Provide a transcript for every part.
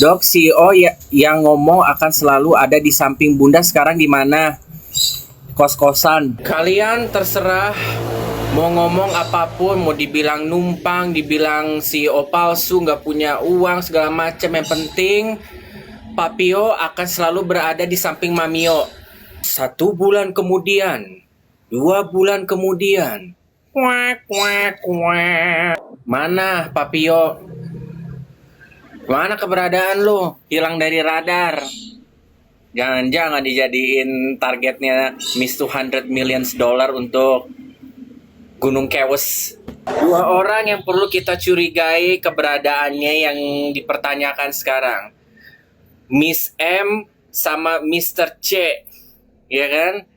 Dok, CEO yang ngomong akan selalu ada di samping Bunda sekarang di mana? Kos-kosan. Kalian terserah mau ngomong apapun, mau dibilang numpang, dibilang CEO palsu, nggak punya uang segala macam. Yang penting Papio akan selalu berada di samping Mamio. 1 bulan kemudian, 2 bulan kemudian, kuak kuak kuak. Mana Papio? Mana keberadaan lo? Hilang dari radar. Jangan-jangan dijadiin targetnya Miss 200 million dollar untuk Gunung Kewes. 2 orang yang perlu kita curigai keberadaannya yang dipertanyakan sekarang. Miss M sama Mr. C. Ya kan?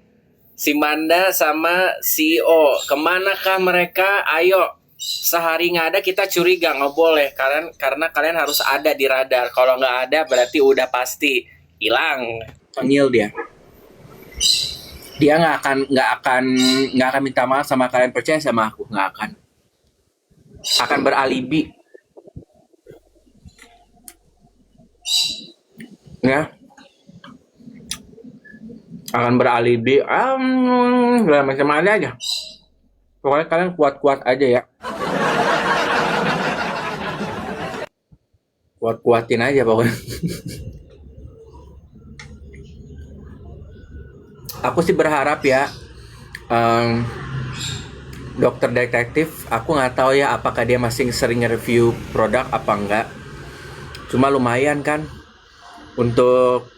Si Manda sama CEO. Kemanakah mereka? Ayo. Sehari nggak ada kita curiga, nggak boleh karena kalian harus ada di radar. Kalau nggak ada berarti udah pasti hilang. Panggil dia nggak akan minta maaf sama kalian, percaya sama aku, nggak akan beralibi ya, akan beralibi macam mana aja. Pokoknya kalian kuat-kuat aja ya, kuat-kuatin aja pokoknya. Aku sih berharap ya, dokter detektif, aku nggak tahu ya apakah dia masih sering review produk apa enggak. Cuma lumayan kan untuk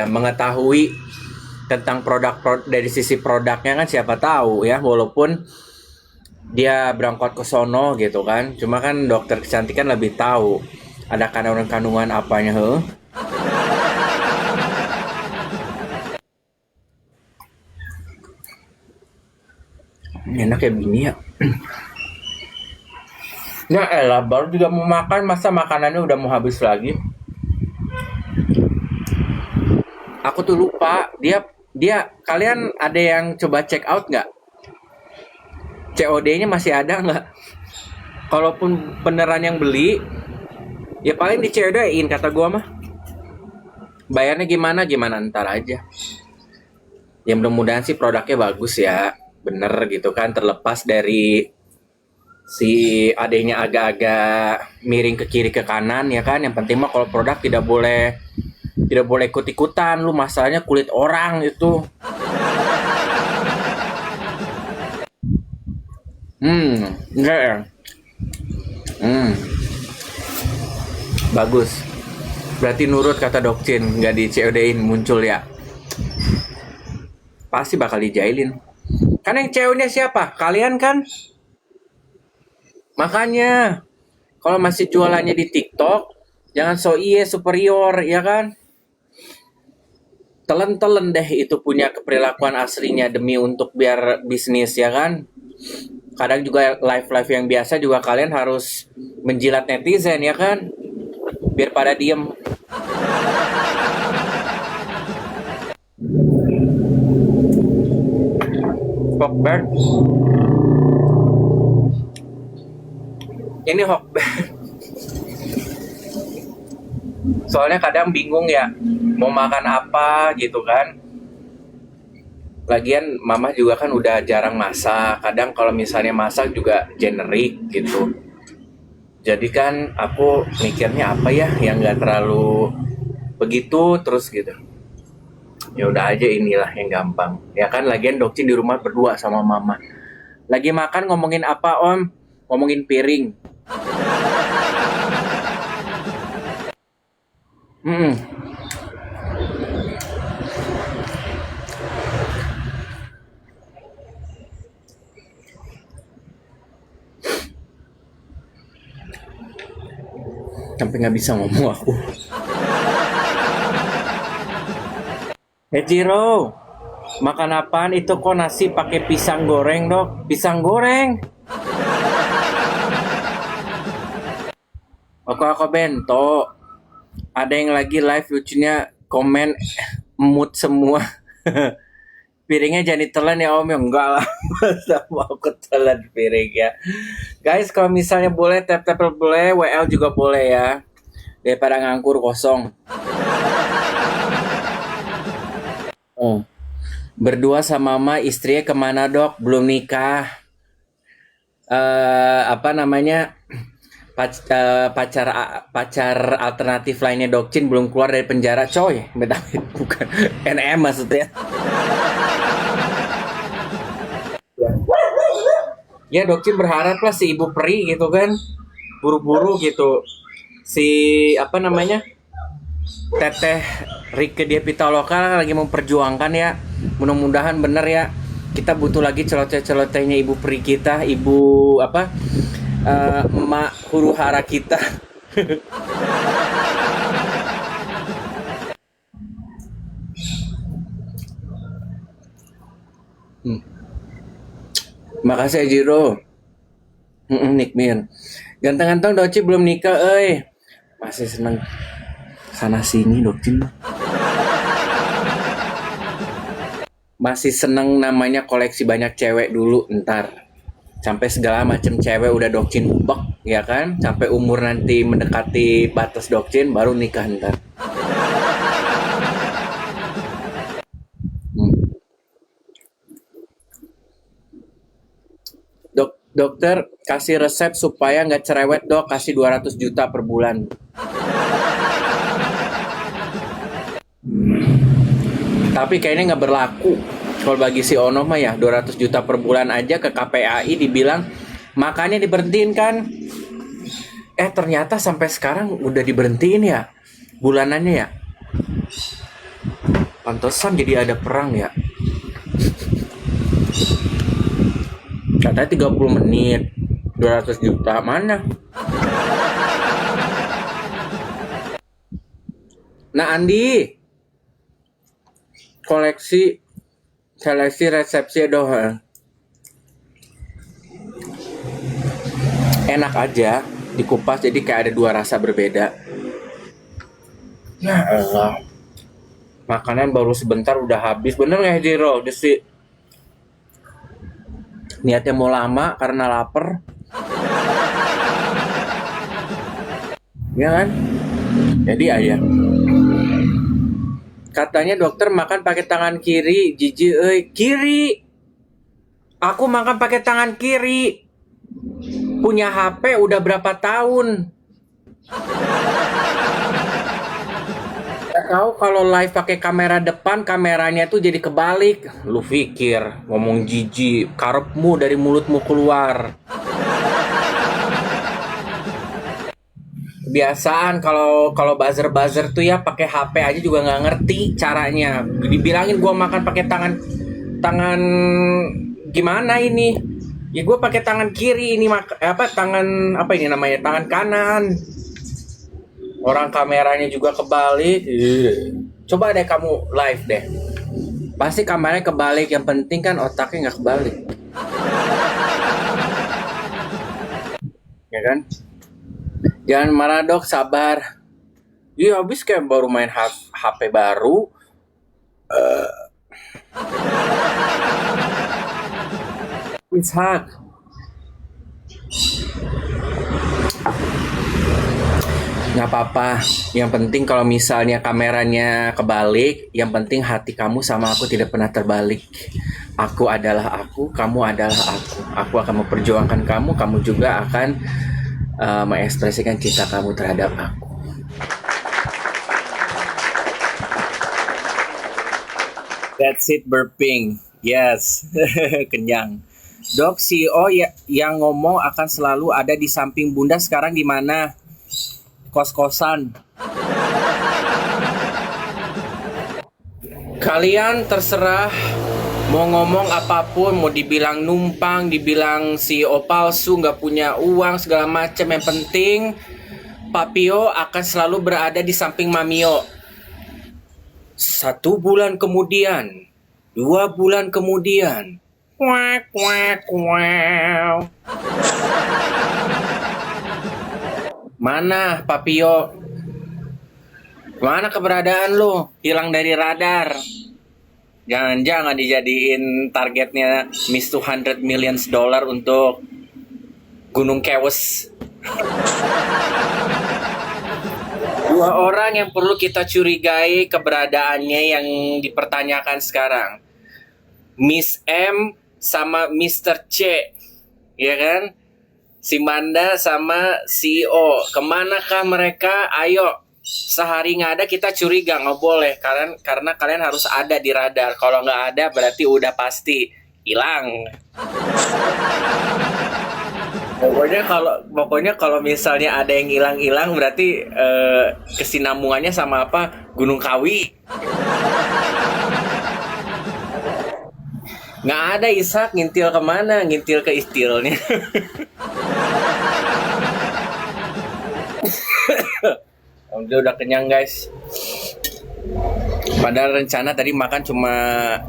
mengetahui tentang produk dari sisi produknya kan, siapa tahu ya, walaupun dia berangkat ke sono gitu kan. Cuma kan dokter kecantikan lebih tahu ada kandungan apanya. Enak kayak gini ya. Ya elah, baru juga mau makan, masa makanannya udah mau habis lagi. Aku tuh lupa, dia kalian ada yang coba check out nggak? COD-nya masih ada nggak? Kalaupun beneran yang beli, ya paling di COD-in kata gua mah. Bayarnya gimana ntar aja. Ya mudah-mudahan sih produknya bagus ya, bener gitu kan, terlepas dari si adanya agak-agak miring ke kiri ke kanan ya kan. Yang penting mah kalau produk tidak boleh ikut-ikutan. Lu masalahnya kulit orang itu. Enggak ya. Bagus. Berarti nurut kata Dokcin, nggak di COD-in muncul ya. Pasti bakal dijailin. Kan yang ceweknya siapa? Kalian kan? Makanya kalau masih jualannya di TikTok, jangan so iye superior ya kan? Telen-telen deh itu punya perilakuan aslinya demi untuk biar bisnis ya kan. Kadang juga live yang biasa juga kalian harus menjilat netizen ya kan, biar pada diem. Hokbert ini Hokbert soalnya kadang bingung ya mau makan apa gitu kan. Lagian mama juga kan udah jarang masak. Kadang kalau misalnya masak juga generik gitu. Jadi kan aku mikirnya apa ya yang nggak terlalu begitu terus gitu. Ya udah aja inilah yang gampang. Ya kan lagian Dokcin di rumah berdua sama mama. Lagi makan ngomongin apa Om? Ngomongin piring. Sampai nggak bisa ngomong aku. Jiro, makan apaan itu kok nasi pakai pisang goreng Dok? Pisang goreng. Aku bento. Ada yang lagi live lucunya komen mood semua. Piringnya jangan ditelan ya Om ya. Enggak lah. Masa mau ketelan piringnya. Guys, kalau misalnya boleh tap-tap boleh, WL juga boleh ya. Daripada ngangkur kosong. Oh. Berdua sama mama, istrinya kemana dok? Belum nikah. Apa namanya? Pacar pacar alternatif lainnya Dokcin belum keluar dari penjara coy. Bukan NM maksudnya. Ya Dokcin berharap lah si ibu peri gitu kan, buru-buru gitu si apa namanya Teteh Rike Dia Pitaloka lagi memperjuangkan ya. Mudah-mudahan bener ya. Kita butuh lagi celoteh-celotehnya ibu peri kita, ibu apa emak huru hara kita. Hmm. Makasih ya Jiro. Nikmir. Ganteng-ganteng Doci belum nikah, masih seneng sana sini Dokcin. Masih seneng namanya koleksi banyak cewek dulu ntar. Sampai segala macam cewek udah Dokcin ubek ya kan. Sampai umur nanti mendekati batas Dokcin baru nikah ntar. Dokter kasih resep supaya nggak cerewet dok, kasih 200 juta per bulan. Tapi kayaknya nggak berlaku. Kalau bagi si Ono mah ya 200 juta per bulan aja ke KPAI dibilang makanya diberhentiin kan. Ternyata sampai sekarang udah diberhentiin ya bulanannya ya. Pantesan jadi ada perang ya. Katanya 30 menit 200 juta mana? Nah Andi koleksi seleksi resepsi doang enak aja dikupas jadi kayak ada dua rasa berbeda. Ya Allah, makanan baru sebentar udah habis bener nggak Jiro? Udah sih niatnya mau lama karena lapar. Ya kan? Jadi ayah. Katanya dokter makan pakai tangan kiri, jijik kiri. Aku makan pakai tangan kiri. Punya HP udah berapa tahun? Tahu kalau live pakai kamera depan, kameranya tuh jadi kebalik. Lu pikir ngomong jijik, karepmu dari mulutmu keluar. Kebiasaan kalau buzzer tuh ya pakai HP aja juga nggak ngerti caranya. Dibilangin gue makan pakai tangan gimana ini? Ya gue pakai tangan kiri ini tangan apa ini namanya tangan kanan. Orang kameranya juga kebalik. Coba deh kamu live deh. Pasti kameranya kebalik. Yang penting kan otaknya nggak kebalik. Ya kan? Jangan marah dok, sabar. Iya habis kayak baru main HP baru. Ishak. Nggak apa-apa. Yang penting kalau misalnya kameranya kebalik, yang penting hati kamu sama aku tidak pernah terbalik. Aku adalah aku, kamu adalah aku. Aku akan memperjuangkan kamu, kamu juga akan mengekspresikan cinta kamu terhadap aku. That's it burping. Yes. Kenyang. Dok, CEO yang ngomong akan selalu ada di samping Bunda sekarang di mana? Kos-kosan. Kalian terserah mau ngomong apapun, mau dibilang numpang, dibilang CEO palsu, nggak punya uang segala macam. Yang penting Papio akan selalu berada di samping Mamio. 1 bulan kemudian, 2 bulan kemudian, kuak kuak kuak. Mana Papio? Mana keberadaan lo? Hilang dari radar. Jangan-jangan dijadiin targetnya Miss $200 million untuk Gunung Kewes. Dua orang yang perlu kita curigai keberadaannya yang dipertanyakan sekarang. Miss M sama Mr. C, ya kan? Si Manda sama CEO. Kemanakah mereka? Ayo, sehari nggak ada kita curiga, nggak boleh. Karena kalian harus ada di radar. Kalau nggak ada berarti udah pasti hilang. Pokoknya kalau misalnya ada yang hilang berarti kesinambungannya sama apa? Gunung Kawi. Nggak ada Ishak, ngintil kemana? Ngintil ke istilnya. Udah kenyang guys. Padahal rencana tadi makan cuma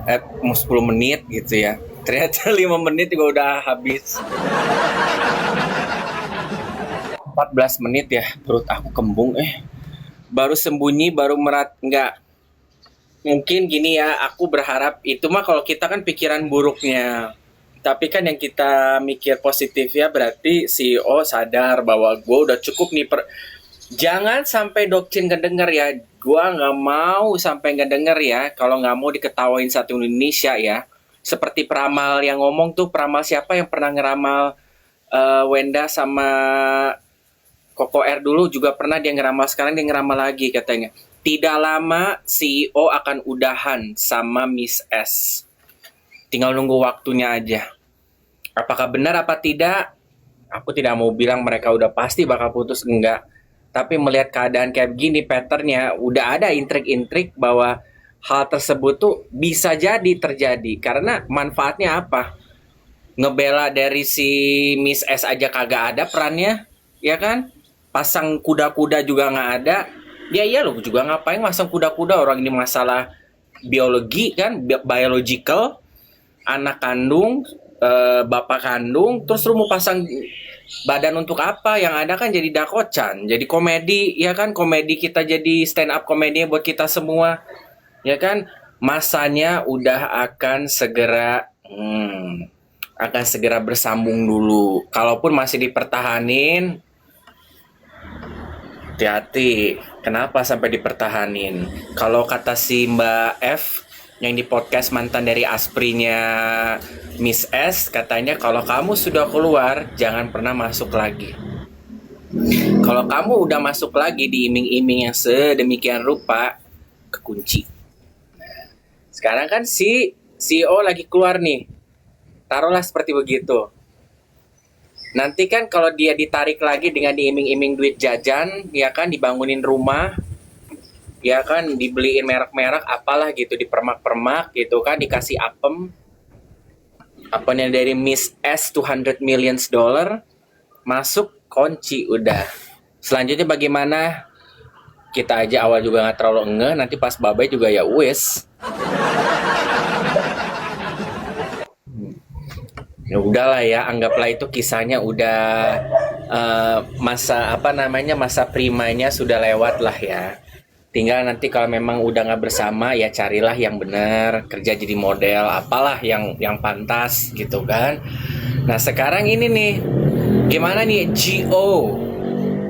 10 menit gitu ya. Ternyata 5 menit juga udah habis. 14 menit ya, perut aku kembung baru sembunyi, baru merat. Enggak, mungkin gini ya, aku berharap itu mah kalau kita kan pikiran buruknya, tapi kan yang kita mikir positif ya, berarti CEO sadar bahwa gue udah cukup nih. Jangan sampai doktrin kedenger ya, gue nggak mau sampai ngedenger ya, kalau nggak mau diketawain satu Indonesia ya. Seperti peramal yang ngomong tuh, peramal siapa yang pernah ngeramal Wenda sama Koko R dulu juga pernah dia ngeramal, sekarang dia ngeramal lagi katanya. Tidak lama CEO akan udahan sama Miss S. Tinggal nunggu waktunya aja. Apakah benar apa tidak? Aku tidak mau bilang mereka udah pasti bakal putus, enggak. Tapi melihat keadaan kayak begini, patternnya udah ada intrik-intrik bahwa hal tersebut tuh bisa jadi terjadi. Karena manfaatnya apa? Ngebela dari si Miss S aja kagak ada perannya, ya kan? Pasang kuda-kuda juga nggak ada. Ya iya loh, juga ngapain masang kuda-kuda, orang ini masalah biologi kan, biological, anak kandung, bapak kandung, terus lu mau pasang badan untuk apa? Yang ada kan jadi dakocan, jadi komedi, ya kan? Komedi kita jadi stand up komedi buat kita semua, ya kan? Masanya udah akan segera bersambung dulu. Kalaupun masih dipertahanin, hati-hati. Kenapa sampai dipertahanin? Kalau kata si Mbak F yang di podcast mantan dari Asprinya Miss S, katanya kalau kamu sudah keluar jangan pernah masuk lagi. Kalau kamu udah masuk lagi di iming-iming yang sedemikian rupa, kekunci. Sekarang kan si CEO lagi keluar nih. Taruhlah seperti begitu. Nanti kan kalau dia ditarik lagi dengan diiming-iming duit jajan, ya kan, dibangunin rumah, ya kan, dibeliin merek-merek apalah gitu, dipermak-permak gitu kan, dikasih apanya dari Miss S $200 million, masuk kunci udah. Selanjutnya bagaimana? Kita aja awal juga nggak terlalu ngeh, nanti pas babai juga ya wes. Ya udahlah ya, anggaplah itu kisahnya udah masa primanya sudah lewat lah ya. Tinggal nanti kalau memang udah nggak bersama ya carilah yang benar, kerja jadi model, apalah yang pantas gitu kan. Nah sekarang ini nih, gimana nih GO?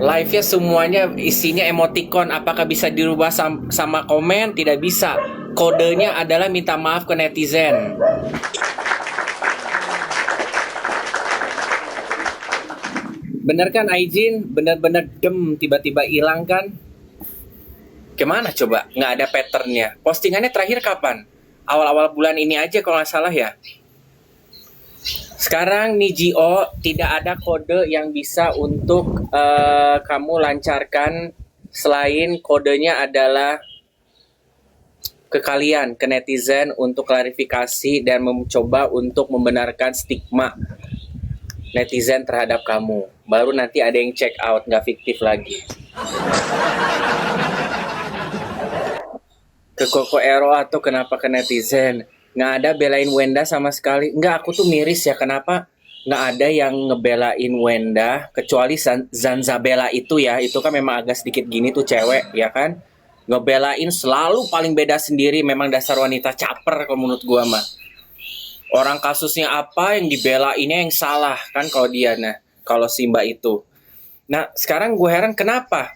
Live-nya semuanya isinya emoticon, apakah bisa dirubah sama komen? Tidak bisa. Kodenya adalah minta maaf ke netizen. Bener kan Aijin? Bener-bener tiba-tiba hilang kan? Gimana coba? Nggak ada patternnya. Postingannya terakhir kapan? Awal-awal bulan ini aja kalau nggak salah ya. Sekarang nih GO, tidak ada kode yang bisa untuk kamu lancarkan selain kodenya adalah ke kalian, ke netizen untuk klarifikasi dan mencoba untuk membenarkan stigma netizen terhadap kamu. Baru nanti ada yang check out, nggak fiktif lagi. Ke Koko Ero atau kenapa ke netizen? Nggak ada belain Wenda sama sekali. Nggak, aku tuh miris ya, kenapa nggak ada yang ngebelain Wenda, kecuali Zanzabella itu ya. Itu kan memang agak sedikit gini tuh cewek, ya kan? Ngebelain selalu paling beda sendiri, memang dasar wanita caper kalau menurut gua mah. Orang kasusnya apa yang dibelainnya yang salah kan kalau dia, nah kalau si Mbak itu. Nah sekarang gue heran kenapa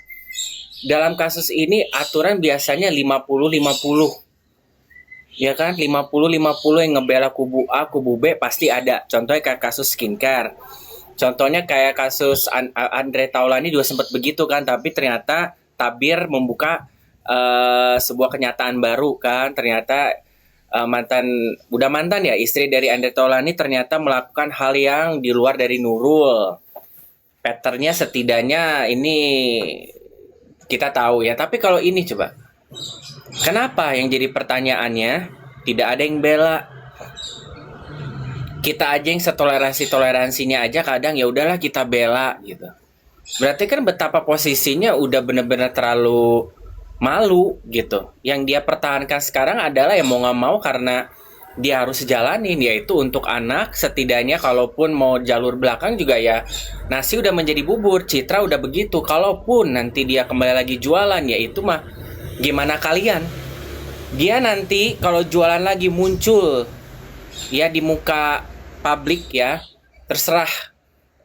dalam kasus ini aturan biasanya 50-50. Ya kan, 50-50 yang ngebela kubu A, kubu B pasti ada. Contohnya kayak kasus skincare. Contohnya kayak kasus Andre Taulani juga sempat begitu kan, tapi ternyata tabir membuka sebuah kenyataan baru kan. Ternyata udah mantan ya, istri dari Andre Taulani ternyata melakukan hal yang di luar dari Nurul. Patternnya setidaknya ini kita tahu ya. Tapi kalau ini coba, kenapa yang jadi pertanyaannya tidak ada yang bela? Kita aja yang setoleransinya aja kadang ya udahlah kita bela gitu. Berarti kan betapa posisinya udah bener-bener terlalu malu gitu. Yang dia pertahankan sekarang adalah ya mau nggak mau karena dia harus jalanin, yaitu untuk anak. Setidaknya kalaupun mau jalur belakang juga ya nasi udah menjadi bubur, citra udah begitu. Kalaupun nanti dia kembali lagi jualan ya itu mah gimana kalian. Dia nanti kalau jualan lagi muncul ya di muka publik ya terserah.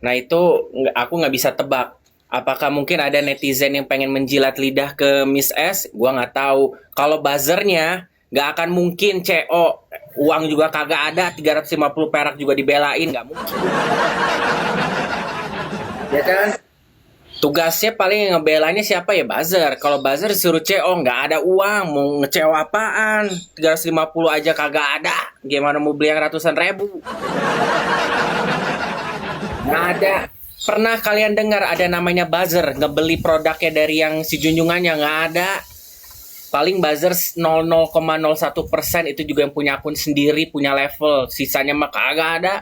Nah itu aku nggak bisa tebak. Apakah mungkin ada netizen yang pengen menjilat lidah ke Miss S? Gua nggak tahu. Kalau buzzernya nggak akan mungkin CO. Uang juga kagak ada, 350 perak juga dibelain, nggak mungkin. Ya kan? Tugasnya paling yang ngebelanya siapa ya? Buzzer. Kalau buzzer disuruh CO, nggak ada uang. Mau nge-CO apaan? 350 aja kagak ada. Gimana mau beli yang ratusan ribu? Nggak ada. Pernah kalian dengar ada namanya buzzer ngebeli produknya dari yang si junjungannya? Nggak ada. Paling buzzer 0,01% itu juga yang punya akun sendiri, punya level. Sisanya mah kagak ada.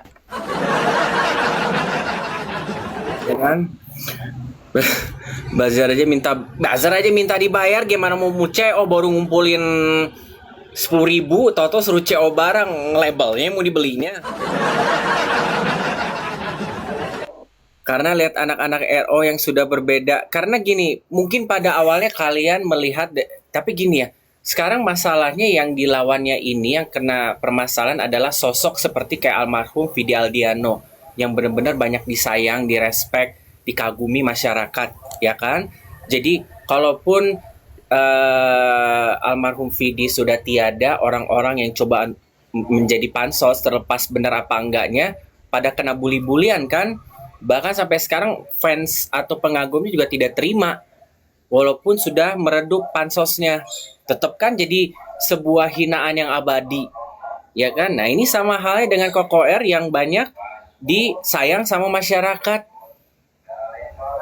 Ya kan? Buzzer aja minta dibayar, gimana mau CO baru ngumpulin 10.000, tau-tau suruh CO barang, labelnya mau dibelinya. Karena lihat anak-anak RO yang sudah berbeda. Karena gini, mungkin pada awalnya kalian melihat, tapi gini ya, sekarang masalahnya yang dilawannya ini, yang kena permasalahan adalah sosok seperti kayak almarhum Vidi Aldiano, yang benar-benar banyak disayang, direspek, dikagumi masyarakat, ya kan? Jadi, kalaupun almarhum Vidi sudah tiada, orang-orang yang coba menjadi pansos, terlepas benar apa enggaknya, pada kena bully-bulian kan? Bahkan sampai sekarang fans atau pengagumnya juga tidak terima. Walaupun sudah meredup pansosnya. Tetap kan jadi sebuah hinaan yang abadi. Ya kan? Nah ini sama halnya dengan Koko R yang banyak disayang sama masyarakat.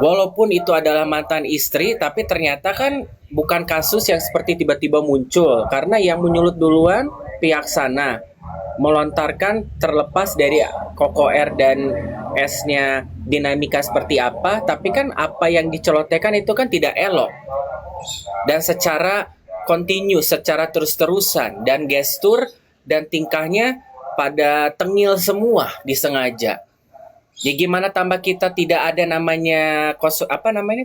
Walaupun itu adalah mantan istri, tapi ternyata kan bukan kasus yang seperti tiba-tiba muncul. Karena yang menyulut duluan pihak sana. Melontarkan terlepas dari Koko R dan S-nya dinamika seperti apa, tapi kan apa yang dicelotekan itu kan tidak elok. Dan secara kontinu, secara terus-terusan, dan gestur dan tingkahnya pada tengil semua disengaja. Ya gimana tambah kita tidak ada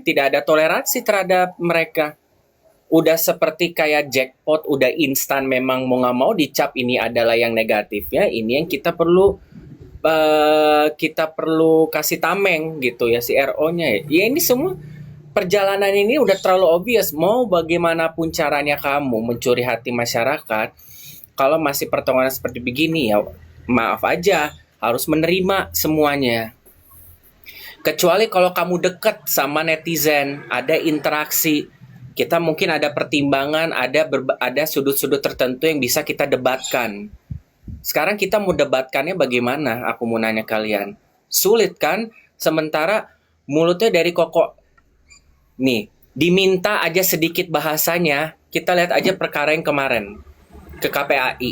tidak ada toleransi terhadap mereka. Udah seperti kayak jackpot, udah instan, memang mau nggak mau dicap ini adalah yang negatifnya, ini yang kita perlu kasih tameng gitu ya si RO-nya ya. Ya ini semua perjalanan ini udah terlalu obvious. Mau bagaimanapun caranya kamu mencuri hati masyarakat, kalau masih pertolongan seperti begini ya maaf aja, harus menerima semuanya. Kecuali kalau kamu dekat sama netizen, ada interaksi, kita mungkin ada pertimbangan, ada sudut-sudut tertentu yang bisa kita debatkan. Sekarang kita mau debatkannya bagaimana? Aku mau nanya kalian. Sulit kan? Sementara mulutnya dari Koko nih, diminta aja sedikit bahasanya. Kita lihat aja perkara yang kemarin ke KPAI.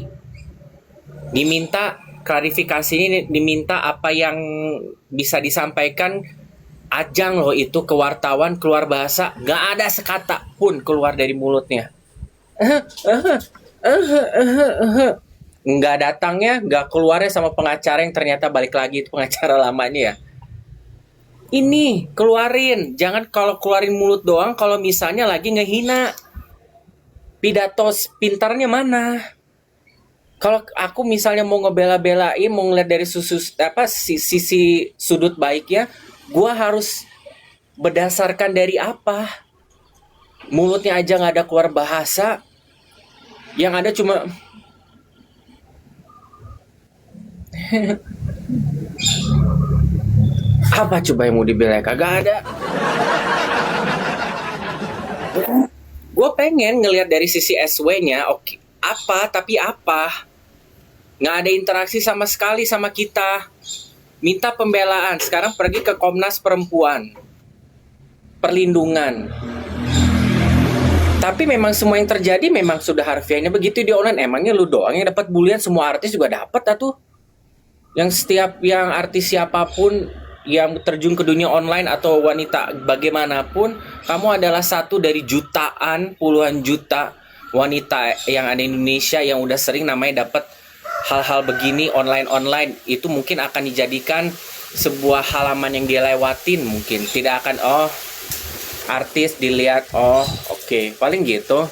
Diminta klarifikasi ini, diminta apa yang bisa disampaikan. Ajang loh itu ke wartawan, keluar bahasa, gak ada sekata pun keluar dari mulutnya. Nggak datangnya, nggak keluarnya sama pengacara yang ternyata balik lagi itu pengacara lamanya ya. Ini keluarin, jangan kalau keluarin mulut doang kalau misalnya lagi ngehina. pidato pintarnya mana? Kalau aku misalnya mau ngebela-belain, mau ngeliat dari sisi sudut baiknya, gua harus berdasarkan dari apa? Mulutnya aja nggak ada keluar bahasa, yang ada cuma apa coba yang mau dibela? Kagak ada. Gue pengen ngelihat dari sisi SW-nya, oke, apa tapi apa? Nggak ada interaksi sama sekali sama kita. Minta pembelaan, sekarang pergi ke Komnas Perempuan, perlindungan. Tapi memang semua yang terjadi memang sudah harfiahnya begitu di online. Emangnya lu doang yang dapat bulian, semua artis juga dapat tuh. Yang yang artis siapapun yang terjun ke dunia online atau wanita bagaimanapun, kamu adalah satu dari jutaan, puluhan juta wanita yang ada di Indonesia yang udah sering namanya dapat hal-hal begini online. Itu mungkin akan dijadikan sebuah halaman yang dia lewatin, mungkin tidak akan artis dilihat oke, paling gitu.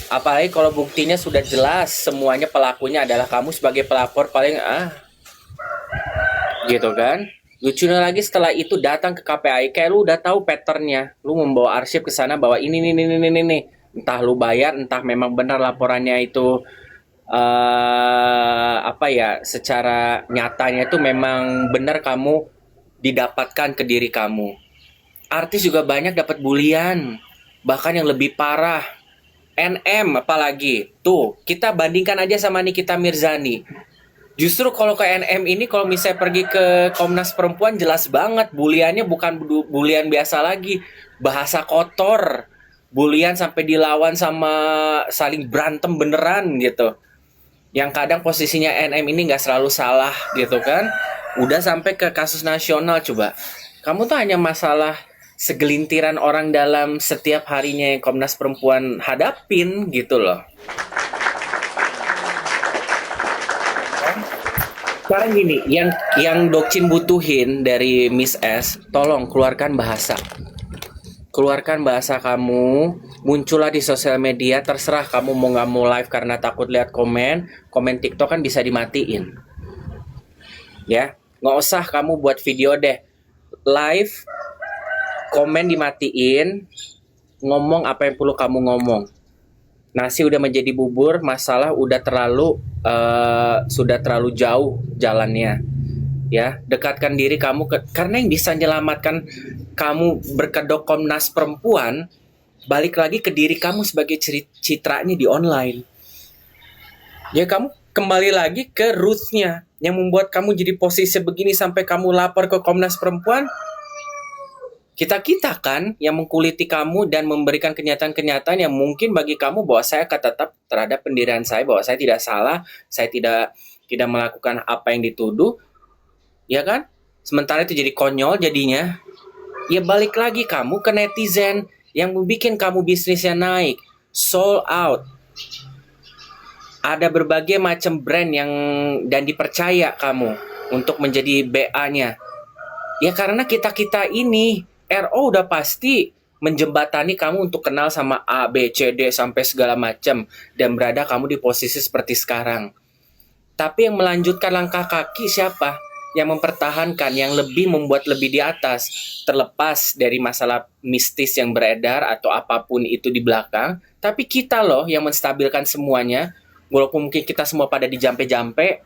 Apalagi kalau buktinya sudah jelas semuanya pelakunya adalah kamu sebagai pelapor, paling gitu kan. Lucunya lagi setelah itu datang ke KPAI, kayak lu udah tahu patternnya, lu membawa arsip ke sana bahwa ini nih, entah lu bayar, entah memang benar laporannya itu secara nyatanya itu memang benar kamu didapatkan ke diri kamu. Artis juga banyak dapat bulian, bahkan yang lebih parah. NM apalagi, tuh kita bandingkan aja sama Nikita Mirzani. Justru kalau ke NM ini, kalau misalnya pergi ke Komnas Perempuan, jelas banget buliannya bukan bulian biasa lagi, bahasa kotor, bulian sampai dilawan sama saling berantem beneran gitu. Yang kadang posisinya NM ini nggak selalu salah gitu kan, udah sampai ke kasus nasional. Coba kamu tuh hanya masalah segelintiran orang dalam setiap harinya yang Komnas Perempuan hadapin gitu loh. Sekarang gini, yang Dokcin butuhin dari Miss S, tolong keluarkan bahasa. Keluarkan bahasa kamu, muncullah di sosial media, terserah kamu mau nggak mau live karena takut lihat komen TikTok kan bisa dimatiin. Ya, nggak usah kamu buat video deh. Live, komen dimatiin, ngomong apa yang perlu kamu ngomong. Nasi udah menjadi bubur, masalah udah terlalu jauh jalannya. Ya, dekatkan diri kamu karena yang bisa menyelamatkan kamu berkedok Komnas Perempuan, balik lagi ke diri kamu sebagai citranya di online. Ya, kamu kembali lagi ke roots-nya yang membuat kamu jadi posisi begini sampai kamu lapor ke Komnas Perempuan. Kita kan yang mengkuliti kamu dan memberikan kenyataan-kenyataan yang mungkin bagi kamu bahwa saya akan tetap terhadap pendirian saya, bahwa saya tidak salah, saya tidak melakukan apa yang dituduh, ya kan? Sementara itu jadi konyol jadinya. Ya balik lagi kamu ke netizen yang membuat kamu bisnisnya naik, sold out. Ada berbagai macam brand dan dipercaya kamu untuk menjadi BA-nya. Ya karena kita ini RO udah pasti menjembatani kamu untuk kenal sama A, B, C, D sampai segala macam dan berada kamu di posisi seperti sekarang. Tapi yang melanjutkan langkah kaki siapa? Yang mempertahankan, yang lebih membuat lebih di atas, terlepas dari masalah mistis yang beredar atau apapun itu di belakang. Tapi kita loh yang menstabilkan semuanya, walaupun mungkin kita semua pada dijampe-jampe.